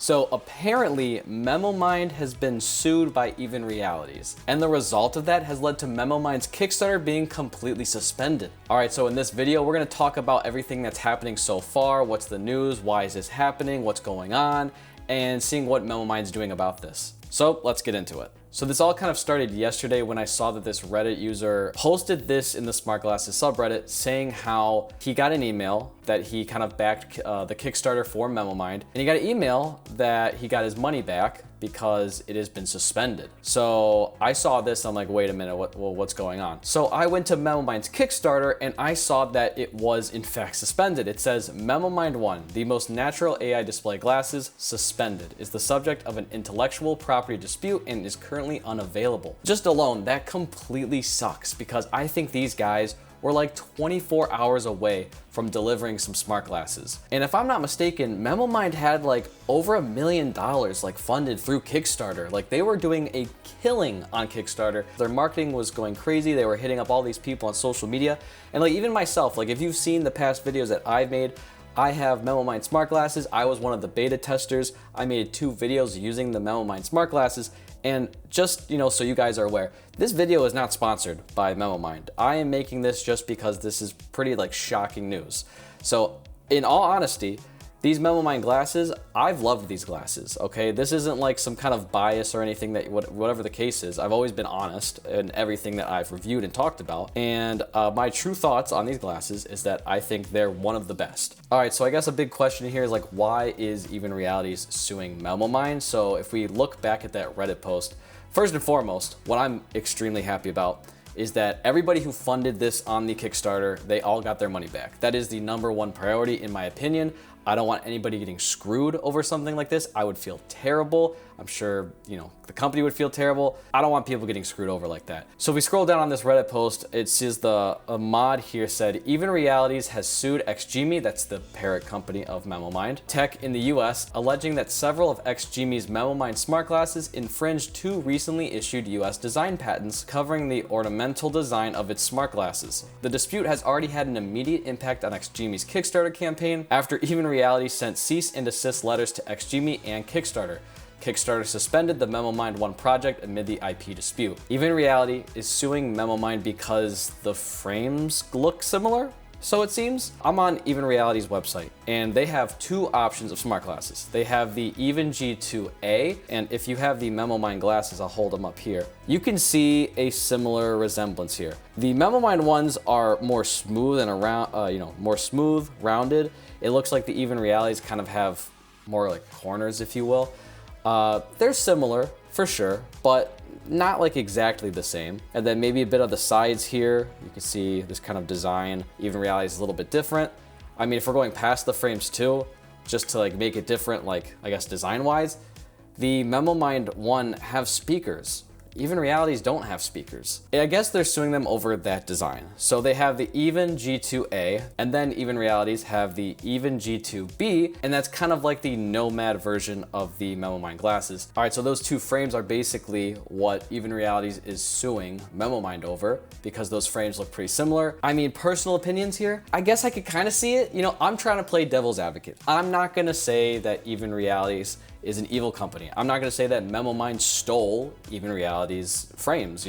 So apparently, Memomind has been sued by Even Realities, and the result of that has led to Memomind's Kickstarter being completely suspended. All right, so in this video, we're gonna talk about everything that's happening so far, what's the news, why is this happening, what's going on, and seeing what Memomind's doing about this. So let's get into it. So this all kind of started yesterday when I saw that this Reddit user posted this in the Smart Glasses subreddit saying how he got an email that he kind of backed the Kickstarter for Memomind, and he got an email that he got his money back because it has been suspended. So I saw this, I'm like, wait a minute, what's going on? So I went to Memomind's Kickstarter and I saw that it was in fact suspended. It says Memomind 1, the most natural AI display glasses, suspended, is the subject of an intellectual property dispute and is currently unavailable. Just alone, that completely sucks because I think these guys were like 24 hours away from delivering some smart glasses. And if I'm not mistaken, Memomind had like over $1 million like funded through Kickstarter. Like they were doing a killing on Kickstarter. Their marketing was going crazy. They were hitting up all these people on social media. And like even myself, like if you've seen the past videos that I've made, I have Memomind smart glasses. I was one of the beta testers. I made 2 videos using the Memomind smart glasses. And just, so you guys are aware, this video is not sponsored by Memomind. I am making this just because this is pretty like shocking news. So in all honesty, these Memomind glasses, I've loved these glasses, okay? This isn't like some kind of bias or anything that, whatever the case is, I've always been honest in everything that I've reviewed and talked about. And my true thoughts on these glasses is that I think they're one of the best. All right, so I guess a big question here is like, why is Even Realities suing Memomind? So if we look back at that Reddit post, first and foremost, what I'm extremely happy about is that everybody who funded this on the Kickstarter, they all got their money back. That is the #1 priority in my opinion. I don't want anybody getting screwed over something like this. I would feel terrible. I'm sure, the company would feel terrible. I don't want people getting screwed over like that. So if we scroll down on this Reddit post, it says a mod here said, Even Realities has sued XGME, that's the parent company of Memomind, Tech in the US, alleging that several of XGME's Memomind smart glasses infringed 2 recently issued US design patents covering the ornamental design of its smart glasses. The dispute has already had an immediate impact on XGME's Kickstarter campaign after Even Realities sent cease and desist letters to XGME and Kickstarter. Kickstarter suspended the Memomind 1 project amid the IP dispute. Even Reality is suing Memomind because the frames look similar, so it seems. I'm on Even Reality's website, and they have 2 options of smart glasses. They have the Even G2A, and if you have the Memomind glasses, I'll hold them up here. You can see a similar resemblance here. The Memomind ones are more smooth and more smooth, rounded. It looks like the Even Realities kind of have more like corners, if you will. They're similar for sure, but not like exactly the same. And then maybe a bit of the sides here, you can see this kind of design. Even Reality is a little bit different. I mean, if we're going past the frames too, just to like make it different, like I guess design wise, the Memomind 1 have speakers. Even Realities don't have speakers. I guess they're suing them over that design. So they have the Even G2A, and then Even Realities have the Even G2B, and that's kind of like the Nomad version of the Memomind glasses. All right, so those 2 frames are basically what Even Realities is suing Memomind over because those frames look pretty similar. I mean, personal opinions here, I guess I could kind of see it. I'm trying to play devil's advocate. I'm not gonna say that Even Realities is an evil company. I'm not gonna say that Memomind stole Even Reality's frames,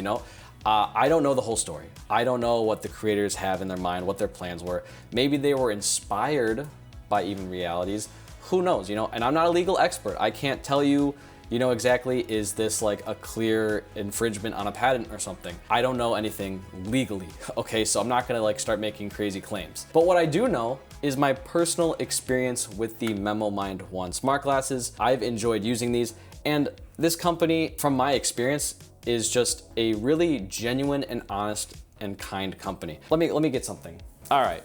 I don't know the whole story. I don't know what the creators have in their mind, what their plans were. Maybe they were inspired by Even Realities. Who knows, And I'm not a legal expert. I can't tell you, exactly, is this like a clear infringement on a patent or something? I don't know anything legally, okay? So I'm not gonna like start making crazy claims. But what I do know is my personal experience with the Memomind 1 smart glasses. I've enjoyed using these, and this company, from my experience, is just a really genuine and honest and kind company. Let me get something. All right.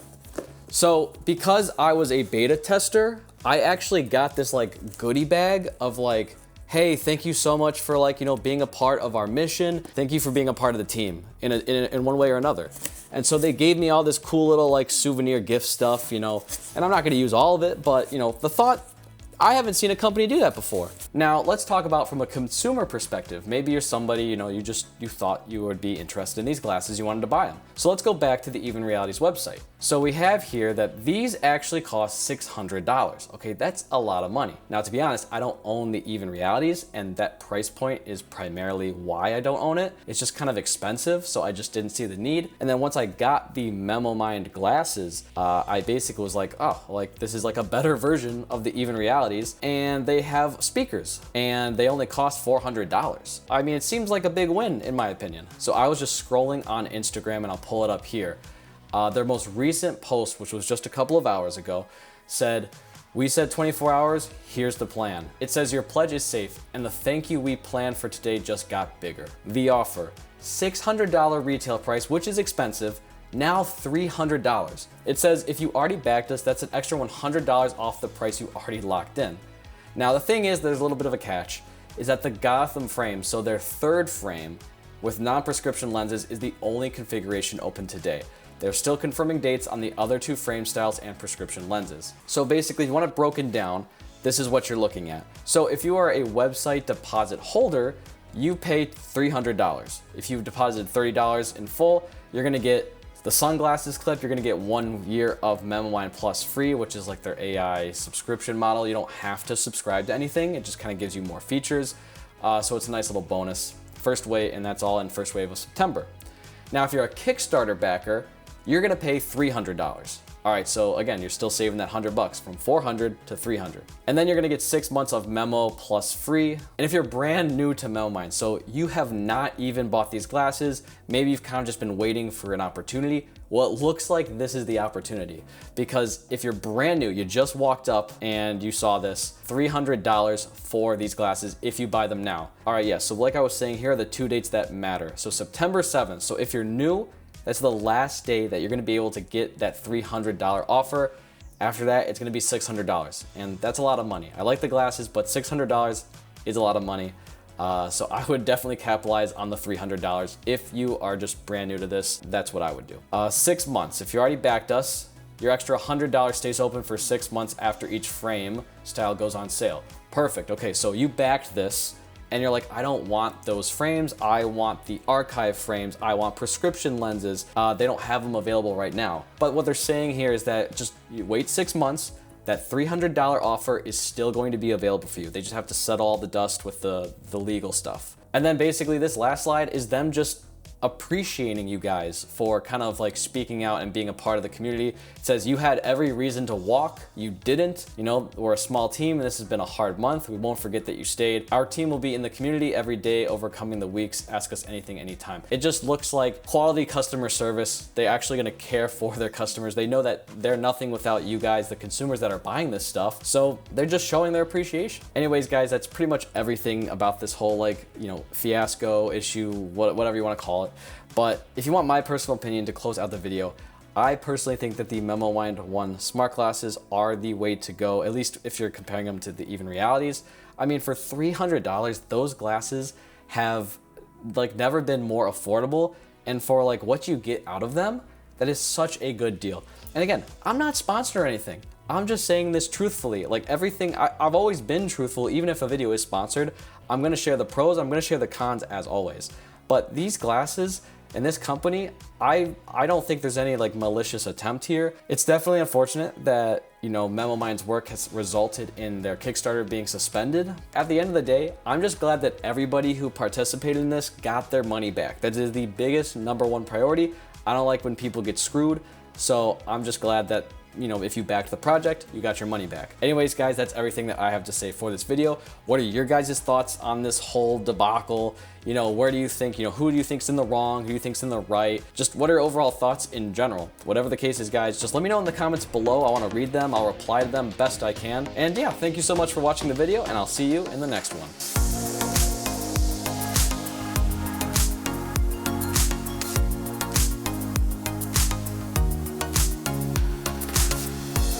So because I was a beta tester, I actually got this like goodie bag of like, hey, thank you so much for being a part of our mission. Thank you for being a part of the team in one way or another. And so they gave me all this cool little like souvenir gift stuff, and I'm not gonna use all of it, but the thought, I haven't seen a company do that before. Now, let's talk about from a consumer perspective. Maybe you're somebody, you thought you would be interested in these glasses, you wanted to buy them. So let's go back to the Even Realities website. So we have here that these actually cost $600. Okay, that's a lot of money. Now, to be honest, I don't own the Even Realities, and that price point is primarily why I don't own it. It's just kind of expensive, so I just didn't see the need. And then once I got the Memomind glasses, I basically was like, oh, like this is like a better version of the Even Realities, and they have speakers, and they only cost $400. I mean, it seems like a big win in my opinion. So I was just scrolling on Instagram, and I'll pull it up here. Their most recent post, which was just a couple of hours ago, said, "We said 24 hours, here's the plan. It says your pledge is safe, and the thank you we planned for today just got bigger. The offer, $600 retail price, which is expensive, now $300. It says if you already backed us, that's an extra $100 off the price you already locked in. Now the thing is, there's a little bit of a catch, is that the Gotham frame, so their third frame with non-prescription lenses, is the only configuration open today. They're still confirming dates on the other two frame styles and prescription lenses. So basically, if you want it broken down, this is what you're looking at. So if you are a website deposit holder, you pay $300. If you've deposited $30 in full, you're gonna get the sunglasses clip, you're gonna get 1 year of Memomind Plus free, which is like their AI subscription model. You don't have to subscribe to anything, it just kind of gives you more features. So it's a nice little bonus. First wave, and that's all in first wave of September. Now, if you're a Kickstarter backer, you're gonna pay $300. All right, so again, you're still saving that $100 from $400 to $300. And then you're gonna get 6 months of Memo Plus free. And if you're brand new to Memomind, so you have not even bought these glasses, maybe you've kind of just been waiting for an opportunity, well, it looks like this is the opportunity. Because if you're brand new, you just walked up and you saw this, $300 for these glasses if you buy them now. All right, yeah, so like I was saying, here are the 2 dates that matter. So September 7th, so if you're new, that's the last day that you're gonna be able to get that $300 offer. After that, it's gonna be $600, and that's a lot of money. I like the glasses, but $600 is a lot of money. So I would definitely capitalize on the $300. If you are just brand new to this, that's what I would do. 6 months, if you already backed us, your extra $100 stays open for 6 months after each frame style goes on sale. Perfect, okay, so you backed this, and you're like, I don't want those frames, I want the archive frames, I want prescription lenses. They don't have them available right now. But what they're saying here is that just you wait 6 months, that $300 offer is still going to be available for you. They just have to settle all the dust with the legal stuff. And then basically this last slide is them just appreciating you guys for kind of like speaking out and being a part of the community. It says you had every reason to walk, you didn't. You know, we're a small team and this has been a hard month. We won't forget that you stayed. Our team will be in the community every day, overcoming the weeks. Ask us anything, anytime. It just looks like quality customer service. They're actually gonna care for their customers. They know that they're nothing without you guys, the consumers that are buying this stuff. So they're just showing their appreciation. Anyways, guys, that's pretty much everything about this whole fiasco, issue, whatever you wanna call it. But if you want my personal opinion to close out the video, I personally think that the Memomind 1 smart glasses are the way to go, at least if you're comparing them to the Even Realities. I mean, for $300, those glasses have never been more affordable, and for what you get out of them, that is such a good deal. And again, I'm not sponsored or anything. I'm just saying this truthfully. Everything, I've always been truthful, even if a video is sponsored. I'm gonna share the pros, I'm gonna share the cons as always. But these glasses and this company, I don't think there's any malicious attempt here. It's definitely unfortunate that, Memomind's work has resulted in their Kickstarter being suspended. At the end of the day, I'm just glad that everybody who participated in this got their money back. That is the biggest #1 priority. I don't like when people get screwed. So I'm just glad that, if you backed the project, you got your money back. Anyways, guys, that's everything that I have to say for this video. What are your guys' thoughts on this whole debacle? Where do you think, who do you think's in the wrong? Who do you think's in the right? Just what are your overall thoughts in general? Whatever the case is, guys, just let me know in the comments below. I want to read them. I'll reply to them best I can. And yeah, thank you so much for watching the video, and I'll see you in the next one.